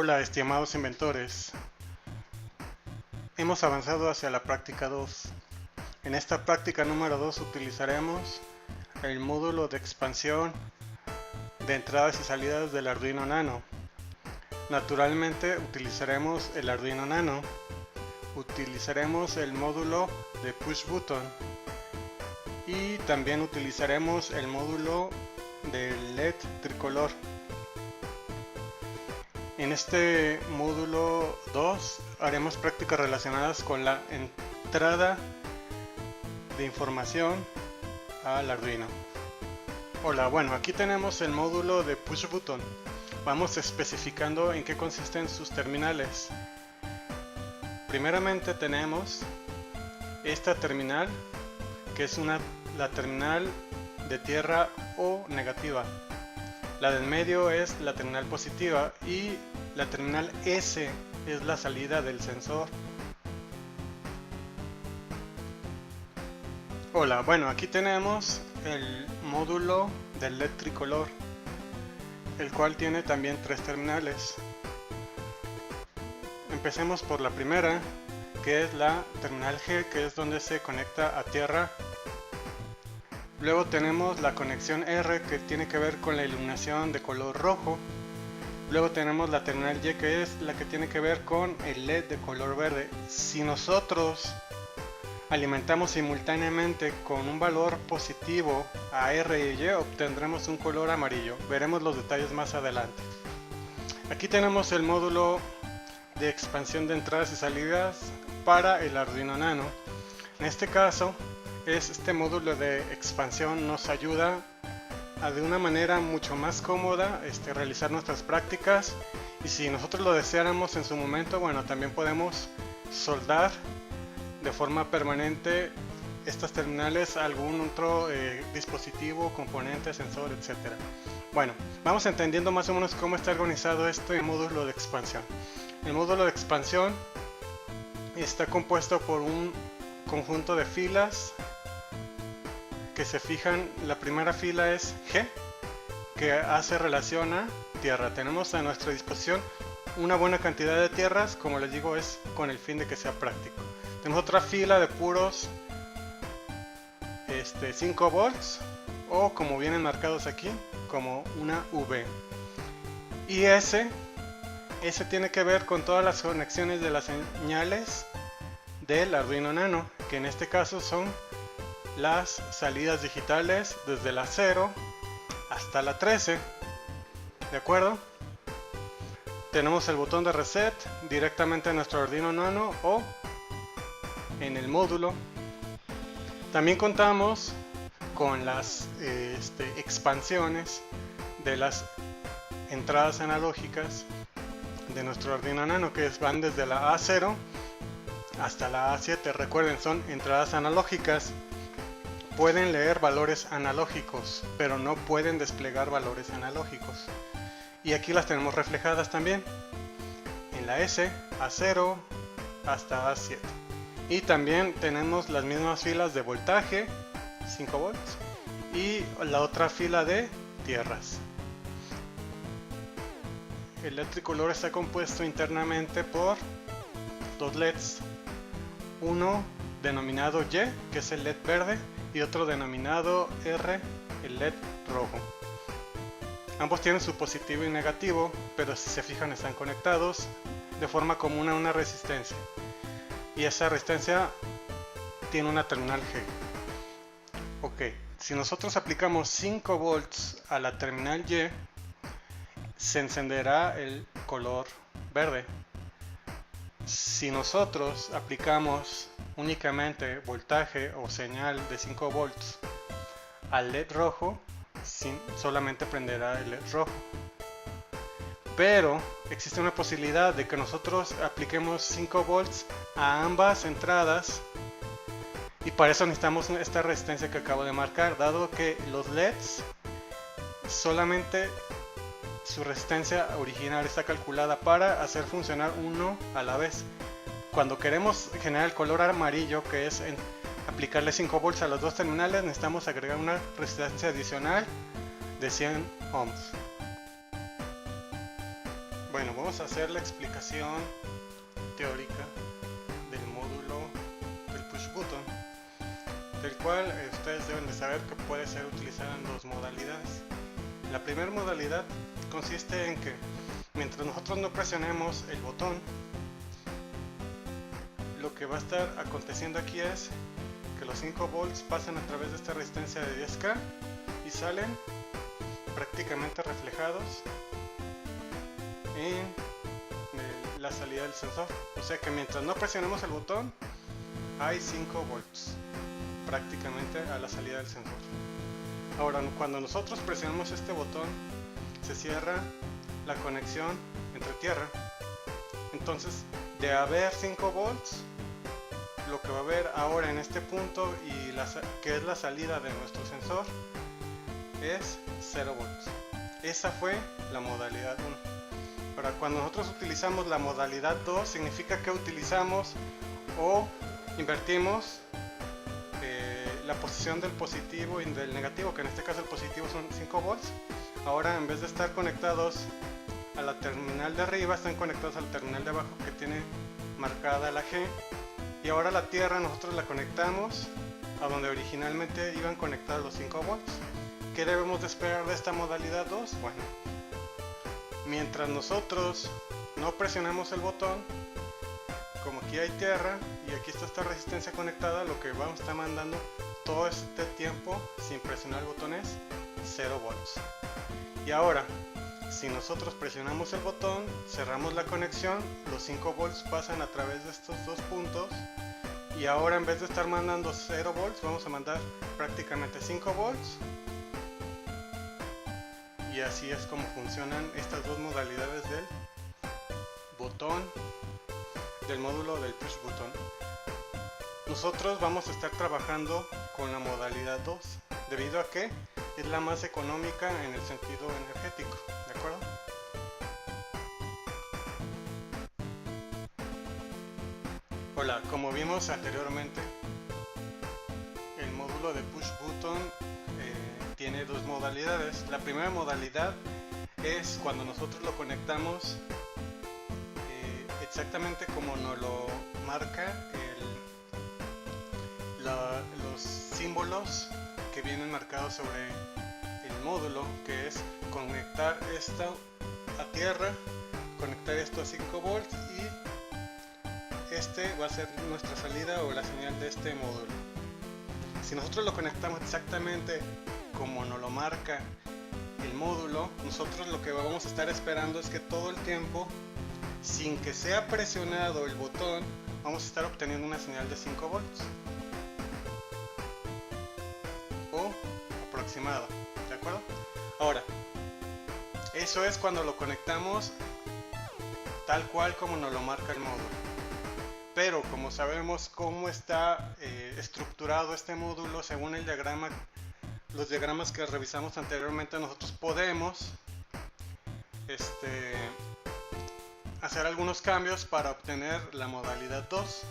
Hola, estimados inventores. Hemos avanzado hacia la práctica 2. En esta práctica número 2 utilizaremos el módulo de expansión de entradas y salidas del Arduino Nano. Naturalmente utilizaremos el Arduino Nano. Utilizaremos el módulo de push button y también utilizaremos el módulo de LED tricolor. En este módulo 2 haremos prácticas relacionadas con la entrada de información al Arduino. Hola, bueno, aquí tenemos el módulo de push button. Vamos especificando en qué consisten sus terminales. Primeramente tenemos esta terminal, que es la terminal de tierra o negativa. La del medio es la terminal positiva y la terminal S es la salida del sensor. Hola, bueno, aquí tenemos el módulo del LED tricolor, el cual tiene también tres terminales. Empecemos por la primera, que es la terminal G, que es donde se conecta a tierra. Luego tenemos la conexión R, que tiene que ver con la iluminación de color rojo. Luego tenemos la terminal Y, que es la que tiene que ver con el LED de color verde. Si nosotros alimentamos simultáneamente con un valor positivo a R y Y, obtendremos un color amarillo. Veremos los detalles más adelante. Aquí tenemos el módulo de expansión de entradas y salidas para el Arduino Nano. En este caso, este módulo de expansión nos ayuda a de una manera mucho más cómoda realizar nuestras prácticas, y si nosotros lo deseáramos en su momento, bueno, también podemos soldar de forma permanente estas terminales a algún otro dispositivo, componente, sensor, etc. Bueno, vamos entendiendo más o menos cómo está organizado este módulo de expansión. El módulo de expansión está compuesto por un conjunto de filas que se fijan. La primera fila es G, que hace relación a tierra. Tenemos a nuestra disposición una buena cantidad de tierras, como les digo, es con el fin de que sea práctico. Tenemos otra fila de puros 5 volts, o como vienen marcados aquí, como una V. Y S tiene que ver con todas las conexiones de las señales del Arduino Nano, que en este caso son las salidas digitales desde la 0 hasta la 13. ¿De acuerdo? Tenemos el botón de reset directamente en nuestro Arduino Nano o en el módulo. También contamos con las expansiones de las entradas analógicas de nuestro Arduino Nano, que van desde la A0 hasta la A7. Recuerden, son entradas analógicas. Pueden leer valores analógicos, pero no pueden desplegar valores analógicos. Y aquí las tenemos reflejadas también en la S, A0 hasta A7. Y también tenemos las mismas filas de voltaje, 5 volts, y la otra fila de tierras. El LED tricolor está compuesto internamente por dos LEDs, uno denominado Y, que es el LED verde, y otro denominado R, el LED rojo. Ambos tienen su positivo y negativo, pero si se fijan están conectados de forma común a una resistencia, y esa resistencia tiene una terminal G. Ok, si nosotros aplicamos 5 volts a la terminal Y, se encenderá el color verde. Si nosotros aplicamos únicamente voltaje o señal de 5 volts al LED rojo, solamente prenderá el LED rojo. Pero existe una posibilidad de que nosotros apliquemos 5 volts a ambas entradas, y para eso necesitamos esta resistencia que acabo de marcar, dado que los LEDs solamente su resistencia original está calculada para hacer funcionar uno a la vez. Cuando queremos generar el color amarillo, que es aplicarle 5 volts a los dos terminales, necesitamos agregar una resistencia adicional de 100 ohms. Bueno, vamos a hacer la explicación teórica del módulo del push button, del cual ustedes deben de saber que puede ser utilizado en dos modalidades. La primera modalidad consiste en que mientras nosotros no presionemos el botón, lo que va a estar aconteciendo aquí es que los 5 volts pasan a través de esta resistencia de 10K y salen prácticamente reflejados en la salida del sensor. O sea que mientras no presionemos el botón hay 5 volts prácticamente a la salida del sensor. Ahora, cuando nosotros presionamos este botón, se cierra la conexión entre tierra. Entonces, de haber 5 volts, lo que va a haber ahora en este punto, que es la salida de nuestro sensor, es 0 volts. Esa fue la modalidad 1. Ahora, cuando nosotros utilizamos la modalidad 2, significa que utilizamos o invertimos la posición del positivo y del negativo, que en este caso el positivo son 5 volts. Ahora, en vez de estar conectados a la terminal de arriba, están conectados al terminal de abajo que tiene marcada la G. Y ahora la tierra nosotros la conectamos a donde originalmente iban conectados los 5 volts. ¿Qué debemos de esperar de esta modalidad 2? Bueno, mientras nosotros no presionemos el botón, como aquí hay tierra y aquí está esta resistencia conectada, lo que vamos a estar mandando todo este tiempo sin presionar el botón es 0 volts. Y ahora, si nosotros presionamos el botón, cerramos la conexión, los 5 volts pasan a través de estos dos puntos y ahora en vez de estar mandando 0 volts, vamos a mandar prácticamente 5 volts. Y así es como funcionan estas dos modalidades del botón, del módulo del push button. Nosotros vamos a estar trabajando con la modalidad 2, debido a que es la más económica en el sentido energético, ¿de acuerdo? Hola, como vimos anteriormente, el módulo de push button tiene dos modalidades. La primera modalidad es cuando nosotros lo conectamos exactamente como nos lo marca los símbolos que vienen marcados sobre el módulo, que es conectar esto a tierra, conectar esto a 5 volts y este va a ser nuestra salida o la señal de este módulo. Si nosotros lo conectamos exactamente como nos lo marca el módulo, nosotros lo que vamos a estar esperando es que todo el tiempo, sin que sea presionado el botón, vamos a estar obteniendo una señal de 5 volts o aproximada, ¿de acuerdo? Ahora, eso es cuando lo conectamos tal cual como nos lo marca el módulo. Pero como sabemos cómo está estructurado este módulo según el diagrama, los diagramas que revisamos anteriormente, nosotros podemos hacer algunos cambios para obtener la modalidad 2.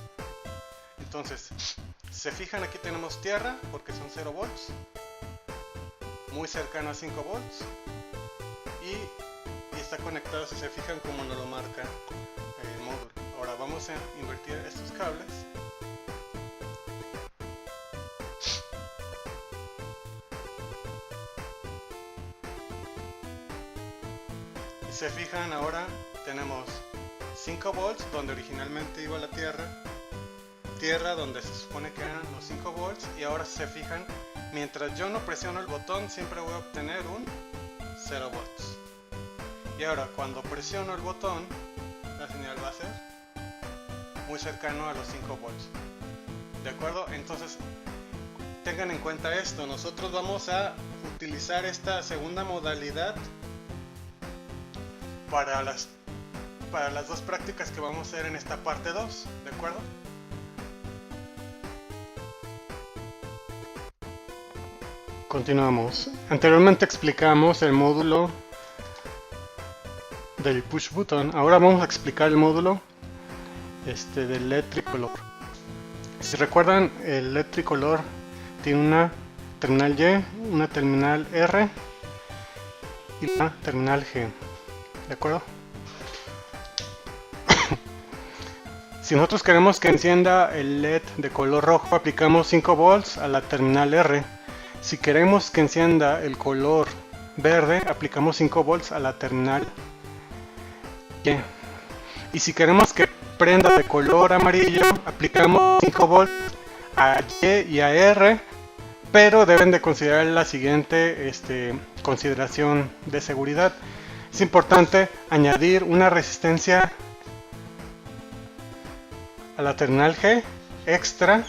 Entonces, se fijan, aquí tenemos tierra porque son 0 volts, muy cercano a 5 volts y está conectado, si se fijan, como nos lo marca el módulo. Ahora vamos a invertir estos cables. Y se fijan, ahora tenemos 5 volts donde originalmente iba la tierra donde se supone que eran los 5 volts, y ahora si se fijan, mientras yo no presiono el botón siempre voy a obtener un 0 volts. Y ahora cuando presiono el botón, la señal va a ser muy cercano a los 5 volts. ¿De acuerdo? Entonces, tengan en cuenta esto. Nosotros vamos a utilizar esta segunda modalidad para las dos prácticas que vamos a hacer en esta parte 2. ¿De acuerdo? Continuamos. Anteriormente explicamos el módulo del push button. Ahora vamos a explicar el módulo del LED tricolor. Si recuerdan, el LED tricolor tiene una terminal Y, una terminal R y una terminal G. ¿De acuerdo? Si nosotros queremos que encienda el LED de color rojo, aplicamos 5 volts a la terminal R. Si queremos que encienda el color verde, aplicamos 5 volts a la terminal Y. Y si queremos que prenda de color amarillo, aplicamos 5 volts a Y y a R, pero deben de considerar la siguiente consideración de seguridad. Es importante añadir una resistencia a la terminal G extra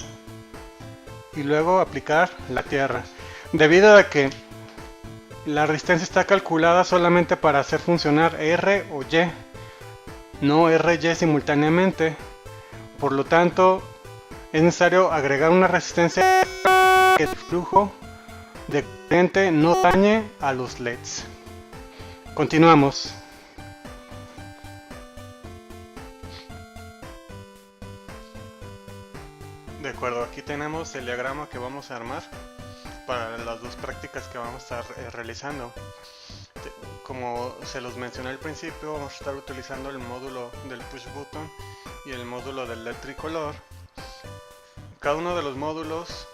y luego aplicar la tierra, debido a que la resistencia está calculada solamente para hacer funcionar R o Y, no R y simultáneamente. Por lo tanto, es necesario agregar una resistencia que el flujo de corriente no dañe a los LEDs. Continuamos. De acuerdo, aquí tenemos el diagrama que vamos a armar para las dos prácticas que vamos a estar realizando. Como se los mencioné al principio, vamos a estar utilizando el módulo del push button y el módulo del LED tricolor. Cada uno de los módulos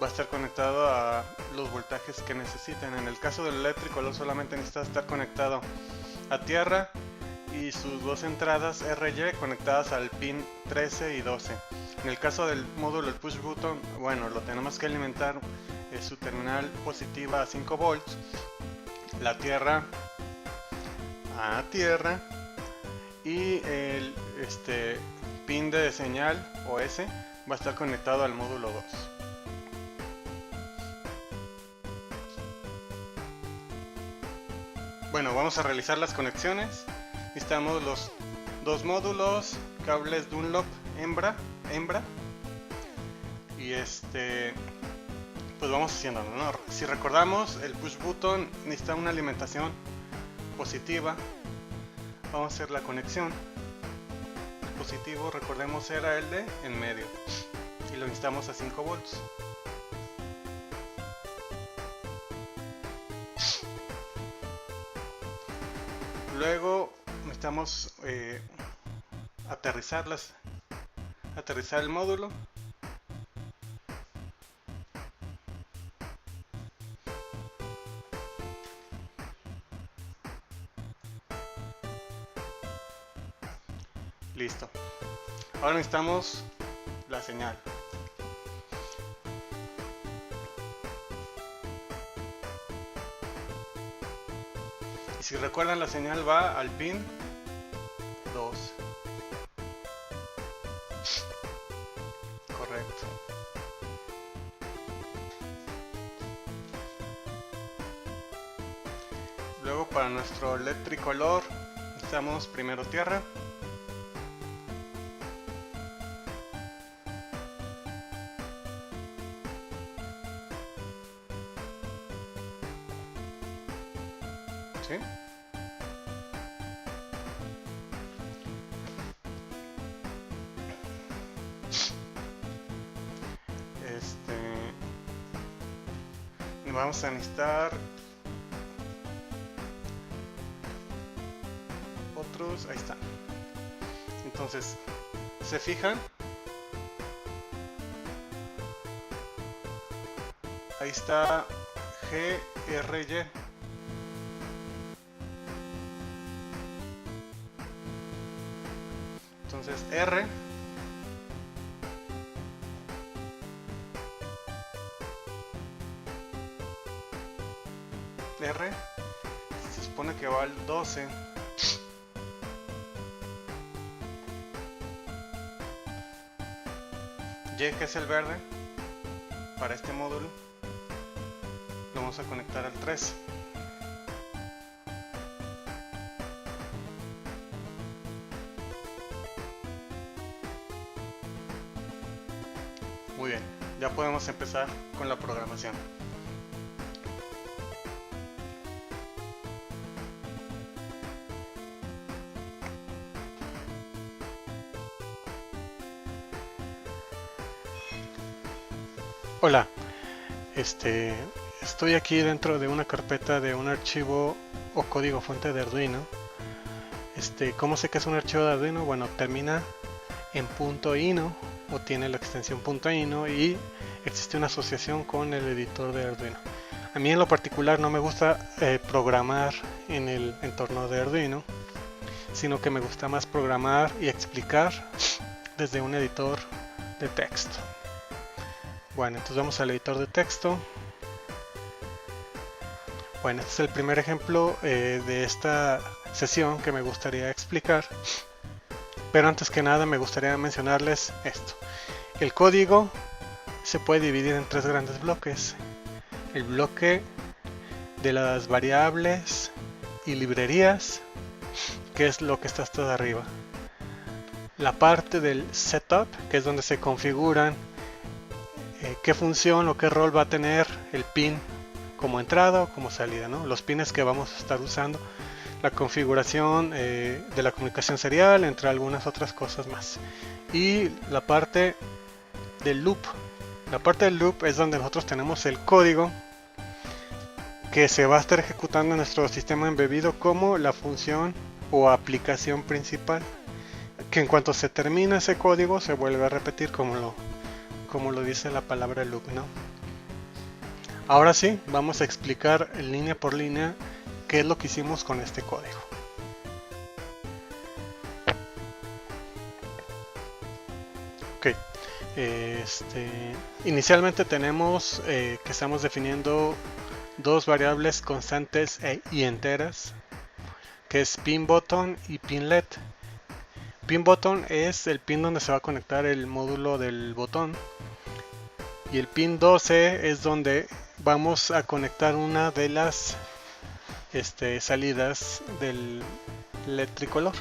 va a estar conectado a los voltajes que necesiten. En el caso del LED tricolor solamente necesita estar conectado a tierra y sus dos entradas RY conectadas al pin 13 y 12. En el caso del módulo del push button, bueno, lo tenemos que alimentar su terminal positiva a 5 volts, la tierra a tierra y el pin de señal OS va a estar conectado al módulo 2. Bueno, vamos a realizar las conexiones. Necesitamos los dos módulos, cables Dunlop hembra y pues vamos haciéndolo, ¿no? Si recordamos, el push button necesita una alimentación positiva. Vamos a hacer la conexión. El positivo, recordemos, era el de en medio y lo necesitamos a 5 volts. Luego necesitamos aterrizar el módulo. Listo. Ahora necesitamos la señal. Y si recuerdan, la señal va al pin 2. Correcto. Luego, para nuestro LED tricolor necesitamos primero tierra. ¿Sí? Vamos a necesitar otros, ahí está. Entonces, ¿se fijan? Ahí está GRY. Entonces R se supone que va al 12. Y, que es el verde, para este módulo lo vamos a conectar al 3. Muy bien, ya podemos empezar con la programación. Hola, estoy aquí dentro de una carpeta de un archivo o código fuente de Arduino. ¿Cómo sé que es un archivo de Arduino? Bueno, termina en .ino o tiene la extensión .ino y existe una asociación con el editor de Arduino. A mí en lo particular no me gusta programar en el entorno de Arduino, sino que me gusta más programar y explicar desde un editor de texto. Bueno, entonces vamos al editor de texto. Bueno, este es el primer ejemplo de esta sesión que me gustaría explicar. Pero antes que nada me gustaría mencionarles esto. El código se puede dividir en tres grandes bloques. El bloque de las variables y librerías, que es lo que está hasta arriba. La parte del setup, que es donde se configuran qué función o qué rol va a tener el pin como entrada o como salida, ¿no? Los pines que vamos a estar usando, la configuración de la comunicación serial, entre algunas otras cosas más. Y la parte del loop. La parte del loop es donde nosotros tenemos el código que se va a estar ejecutando en nuestro sistema embebido como la función o aplicación principal, que en cuanto se termina ese código se vuelve a repetir como lo dice la palabra loop, ¿no? Ahora sí, vamos a explicar línea por línea qué es lo que hicimos con este código. Ok, inicialmente tenemos que estamos definiendo dos variables constantes y enteras, que es pin button y pin LED. Pin button es el pin donde se va a conectar el módulo del botón, y el pin 12 es donde vamos a conectar una de las salidas del LED tricolor.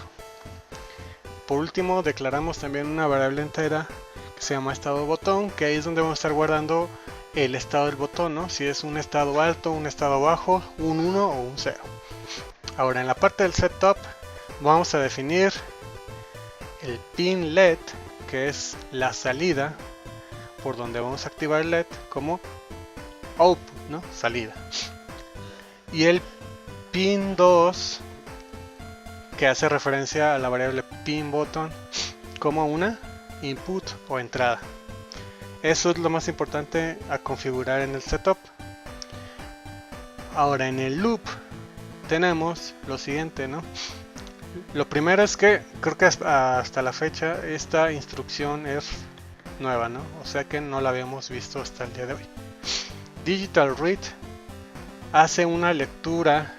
Por último, declaramos también una variable entera que se llama estado botón, que ahí es donde vamos a estar guardando el estado del botón, ¿no? Si es un estado alto, un estado bajo, un 1 o un 0. Ahora en la parte del setup vamos a definir el pin LED, que es la salida por donde vamos a activar el LED, como output, ¿no? Salida. Y el pin 2, que hace referencia a la variable pin button, como una input o entrada. Eso es lo más importante a configurar en el setup. Ahora en el loop tenemos lo siguiente, ¿no? Lo primero es que creo que hasta la fecha esta instrucción es nueva, ¿no? O sea que no la habíamos visto hasta el día de hoy. Digital read hace una lectura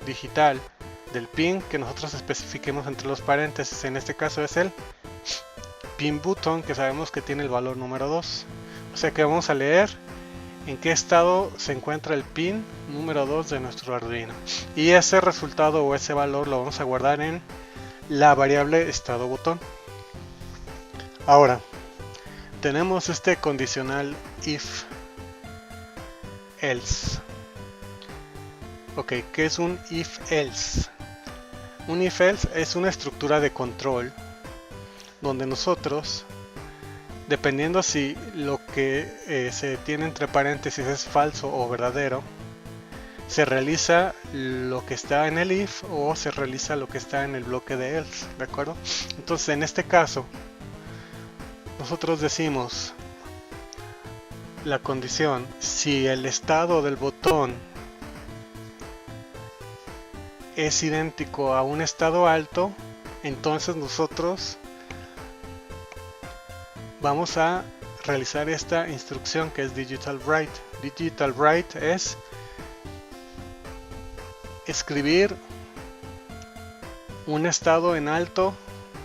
digital del pin que nosotros especifiquemos entre los paréntesis. En este caso es el pin button, que sabemos que tiene el valor número 2. O sea que vamos a leer en qué estado se encuentra el pin número 2 de nuestro Arduino. Y ese resultado o ese valor lo vamos a guardar en la variable estado botón. Ahora, tenemos este condicional if else. Ok, ¿qué es un if else? Un if else es una estructura de control donde nosotros, dependiendo si lo que se tiene entre paréntesis es falso o verdadero, se realiza lo que está en el if o se realiza lo que está en el bloque de else, ¿de acuerdo? Entonces en este caso nosotros decimos la condición: si el estado del botón es idéntico a un estado alto, entonces nosotros vamos a realizar esta instrucción que es digital write. Digital write es escribir un estado en alto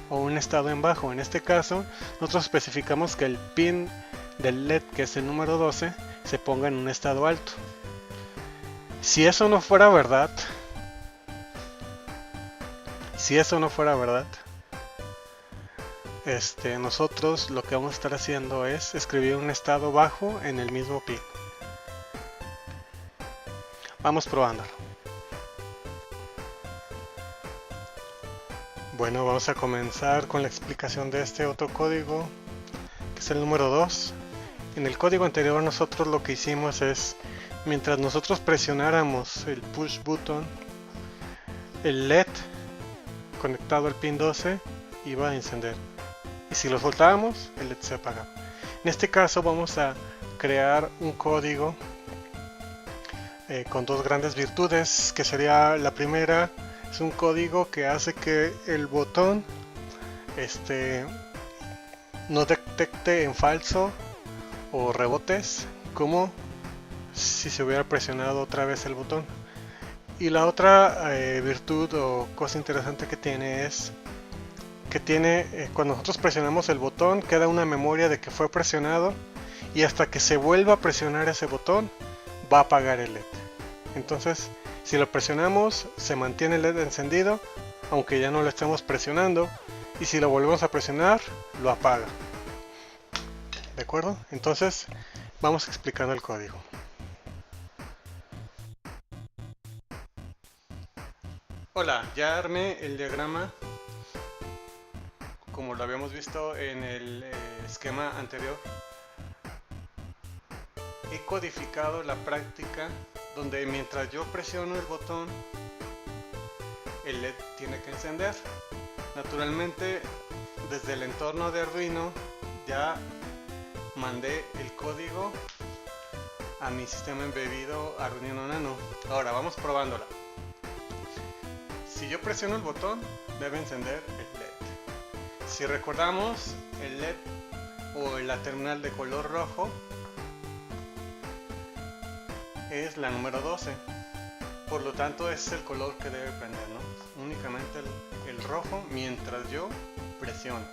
o un estado en bajo. En este caso nosotros especificamos que el pin del LED, que es el número 12, se ponga en un estado alto. Si eso no fuera verdad, nosotros lo que vamos a estar haciendo es escribir un estado bajo en el mismo pin. Vamos probándolo. Bueno, vamos a comenzar con la explicación de este otro código, que es el número 2. En el código anterior nosotros lo que hicimos es, mientras nosotros presionáramos el push button, el LED conectado al pin 12 iba a encender. Y si lo soltábamos, el LED se apagaba. En este caso vamos a crear un código con dos grandes virtudes, que sería la primera, es un código que hace que el botón no detecte en falso o rebotes como si se hubiera presionado otra vez el botón. Y la otra virtud o cosa interesante que tiene es que cuando nosotros presionamos el botón queda una memoria de que fue presionado, y hasta que se vuelva a presionar ese botón va a apagar el LED. Entonces, si lo presionamos, se mantiene el LED encendido aunque ya no lo estemos presionando, y si lo volvemos a presionar, lo apaga. ¿De acuerdo? Entonces, vamos explicando el código. Hola, ya armé el diagrama como lo habíamos visto en el esquema anterior. He codificado la práctica donde mientras yo presiono el botón, el LED tiene que encender. Naturalmente, desde el entorno de Arduino ya mandé el código a mi sistema embebido Arduino Nano. Ahora vamos probándola. Si yo presiono el botón, debe encender el LED. Si recordamos, el LED o la terminal de color rojo es la número 12. Por lo tanto, es el color que debe prender, ¿no? Únicamente el rojo mientras yo presiono.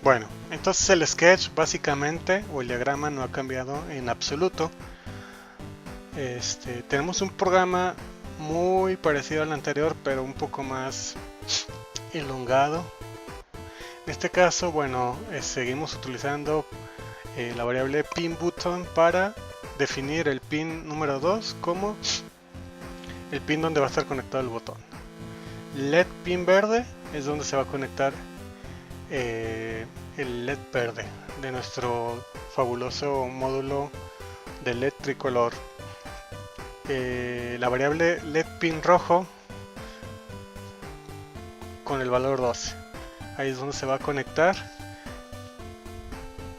Bueno, entonces el sketch básicamente, o el diagrama, no ha cambiado en absoluto. Tenemos un programa muy parecido al anterior, pero un poco más elongado. En este caso, bueno, seguimos utilizando la variable pinButton para definir el pin número 2 como el pin donde va a estar conectado el botón. LED pin verde es donde se va a conectar el LED verde de nuestro fabuloso módulo de LED tricolor. La variable LED pin rojo con el valor 12. Ahí es donde se va a conectar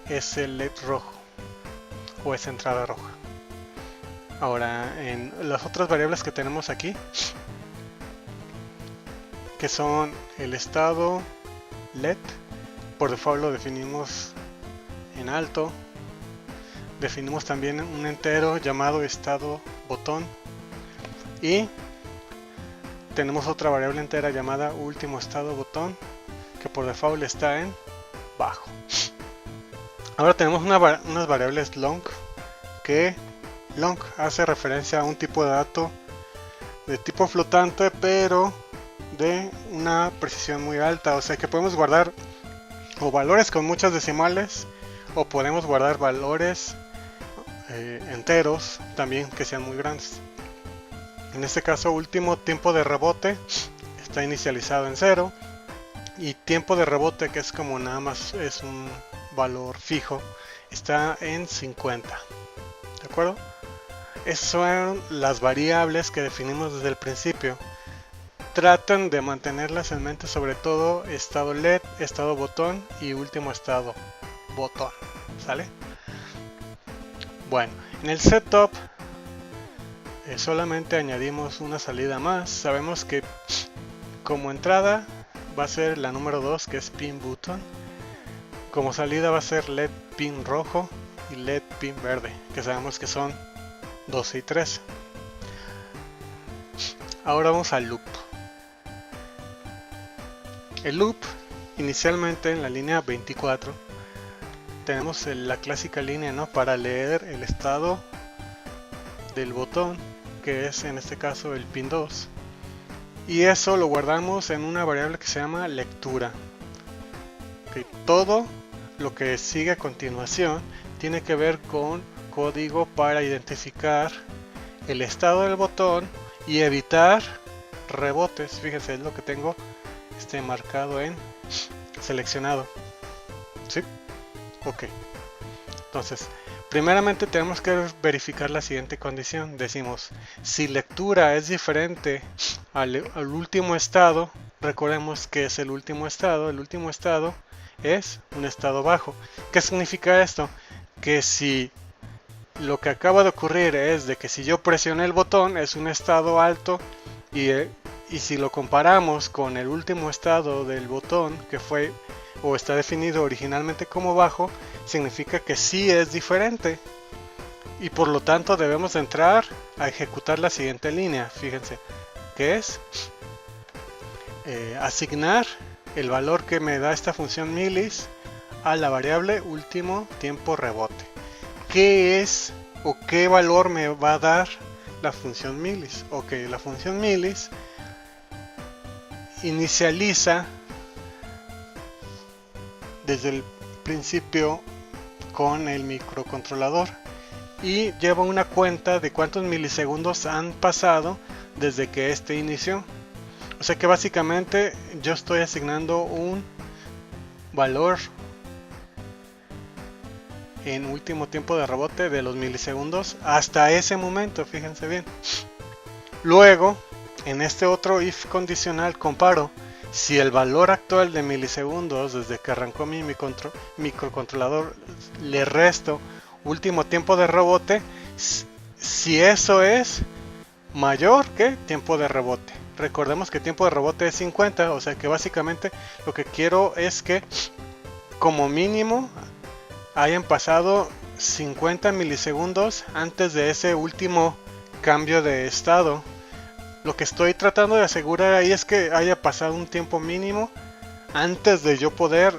ese LED rojo o esa entrada roja. Ahora, en las otras variables que tenemos aquí, que son el estado LED, por default lo definimos en alto. Definimos también un entero llamado estado botón, y tenemos otra variable entera llamada último estado botón, que por default está en bajo. Ahora tenemos unas variables long, que long hace referencia a un tipo de dato de tipo flotante, pero de una precisión muy alta, o sea que podemos guardar o valores con muchas decimales, o podemos guardar valores enteros también que sean muy grandes. En este caso, último tiempo de rebote está inicializado en 0, y tiempo de rebote, que es como nada más es un valor fijo, está en 50. ¿De acuerdo? Esas son las variables que definimos desde el principio. Tratan de mantenerlas en mente, sobre todo estado LED, estado botón y último estado botón. ¿Sale? Bueno, en el setup solamente añadimos una salida más. Sabemos que como entrada va a ser la número 2, que es pin button. Como salida va a ser LED pin rojo y LED pin verde, que sabemos que son 12 y 13. Ahora vamos al loop. El loop, inicialmente en la línea 24, tenemos la clásica línea, ¿no?, para leer el estado del botón, que es en este caso el pin 2, y eso lo guardamos en una variable que se llama lectura. Okay. Todo lo que sigue a continuación tiene que ver con código para identificar el estado del botón y evitar rebotes. Fíjense, es lo que tengo marcado en seleccionado. ¿Sí? Ok. Entonces, Primeramente tenemos que verificar la siguiente condición. Decimos, si lectura es diferente al último estado, recordemos que es el último estado es un estado bajo. ¿Qué significa esto? Que si lo que acaba de ocurrir es de que si yo presioné el botón es un estado alto y si lo comparamos con el último estado del botón que fue o está definido originalmente como bajo, significa que sí es diferente y por lo tanto debemos entrar a ejecutar la siguiente línea. Fíjense que es asignar el valor que me da esta función milis a la variable último tiempo rebote. ¿Qué es o qué valor me va a dar la función milis? Ok, la función milis inicializa desde el principio con el microcontrolador y lleva una cuenta de cuántos milisegundos han pasado desde que este inició. O sea que básicamente yo estoy asignando un valor en último tiempo de rebote de los milisegundos hasta ese momento, fíjense bien. Luego, en este otro if condicional comparo si el valor actual de milisegundos desde que arrancó mi microcontrolador le resto último tiempo de rebote, si eso es mayor que tiempo de rebote. Recordemos que tiempo de rebote es 50, o sea que básicamente lo que quiero es que como mínimo hayan pasado 50 milisegundos antes de ese último cambio de estado. Lo que estoy tratando de asegurar ahí es que haya pasado un tiempo mínimo antes de yo poder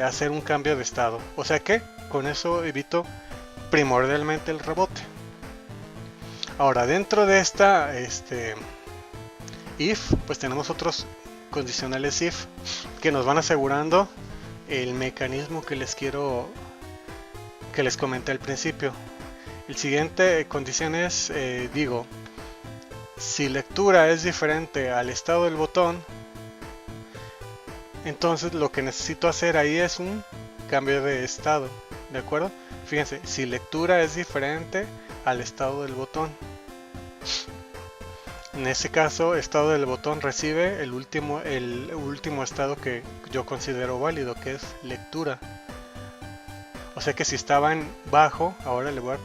hacer un cambio de estado. O sea que con eso evito primordialmente el rebote. Ahora dentro de esta if, pues tenemos otros condicionales if que nos van asegurando el mecanismo que les comenté al principio. El siguiente condición es, si lectura es diferente al estado del botón, entonces lo que necesito hacer ahí es un cambio de estado, ¿de acuerdo? Fíjense, si lectura es diferente al estado del botón, en ese caso estado del botón recibe el último estado que yo considero válido, que es lectura. O sea que si estaba en bajo, ahora le voy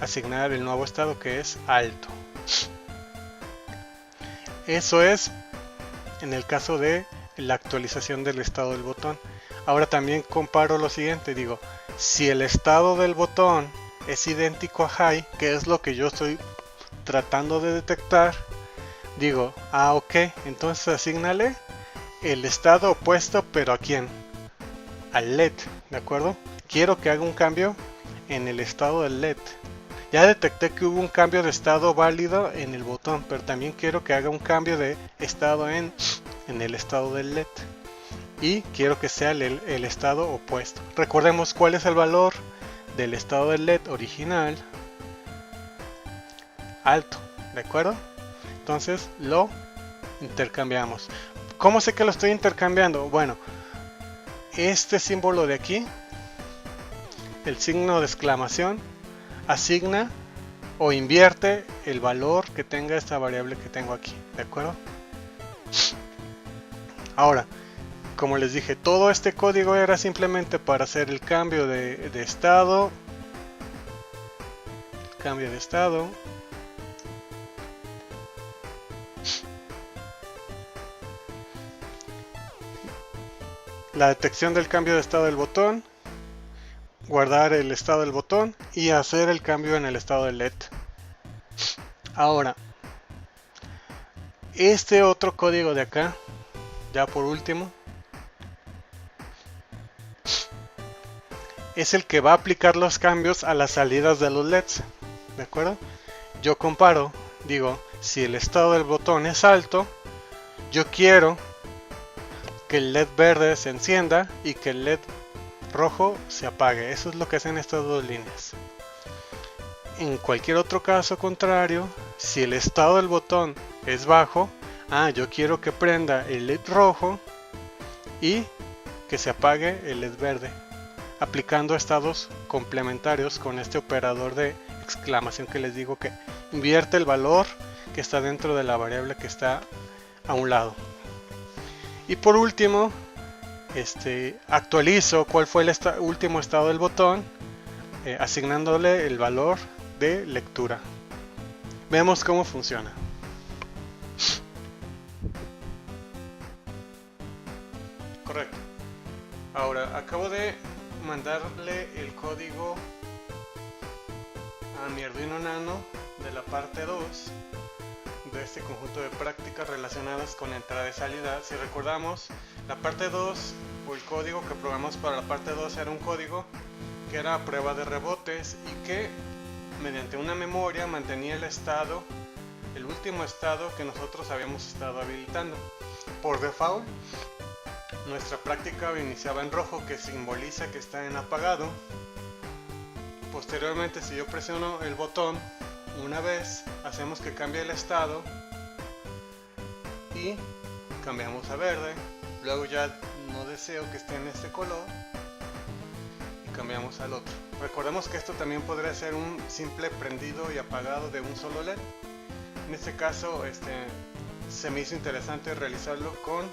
a asignar el nuevo estado que es alto. Eso es en el caso de la actualización del estado del botón. Ahora también comparo lo siguiente, digo, si el estado del botón es idéntico a high, que es lo que yo estoy tratando de detectar, digo, ok, entonces asígnale el estado opuesto, pero ¿a quién? Al LED, ¿de acuerdo? Quiero que haga un cambio en el estado del LED. Ya detecté que hubo un cambio de estado válido en el botón, pero también quiero que haga un cambio de estado en el estado del LED. Y quiero que sea el estado opuesto. Recordemos cuál es el valor del estado del LED original. Alto, ¿de acuerdo? Entonces lo intercambiamos. ¿Cómo sé que lo estoy intercambiando? Bueno, este símbolo de aquí, el signo de exclamación, asigna o invierte el valor que tenga esta variable que tengo aquí, ¿de acuerdo? Ahora, como les dije, todo este código era simplemente para hacer el cambio de estado. La detección del cambio de estado del botón, guardar el estado del botón y hacer el cambio en el estado del LED. Ahora, este otro código de acá, ya por último, es el que va a aplicar los cambios a las salidas de los LEDs, ¿de acuerdo? Yo comparo, digo, si el estado del botón es alto, yo quiero que el LED verde se encienda y que el LED rojo se apague. Eso es lo que hacen estas dos líneas. En cualquier otro caso contrario, si el estado del botón es bajo, yo quiero que prenda el LED rojo y que se apague el LED verde. aplicando estados complementarios con este operador de exclamación que les digo que invierte el valor que está dentro de la variable que está a un lado. Y por último, actualizo cuál fue el último estado del botón, asignándole el valor de lectura. Veamos cómo funciona. Correcto. Ahora acabo de mandarle el código a mi Arduino Nano de la parte 2 de este conjunto de prácticas relacionadas con entrada y salida. Si recordamos, la parte 2 o el código que programamos para la parte 2 era un código que era a prueba de rebotes y que mediante una memoria mantenía el estado, el último estado que nosotros habíamos estado habilitando. Por default, nuestra práctica iniciaba en rojo, que simboliza que está en apagado. Posteriormente, si yo presiono el botón una vez, hacemos que cambie el estado y cambiamos a verde. Luego ya no deseo que esté en este color y cambiamos al otro. Recordemos que esto también podría ser un simple prendido y apagado de un solo LED. En este caso se me hizo interesante realizarlo con